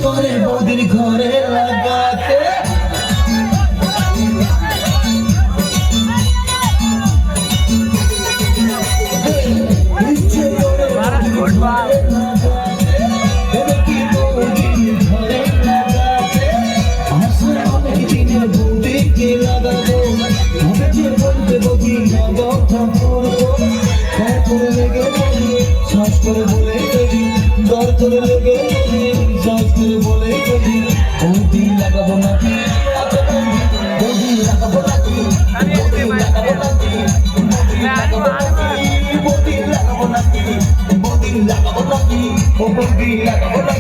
করে বৌদির ঘরে লাগাতে ইচ্ছে করে বৌদির ঘরে লাগাতে কি বৌদির ঘরে লাগাতে আসলে অনেক দিনে বৌদিকে লাগাবো আমি যে বলতে বৌদি লাগাও ঠাকুর করে লেগে শ্বাস করে বলে দর করে লেগে শ্বাস করে বলে বৌদি লাগাবো নাকি বৌদি লাগাবো নাকি বৌদি লাগাবো নাকি বৌদি লাগাবো নাকি বৌদি লাগাবো নাকি বৌদি লাগাবো নাকি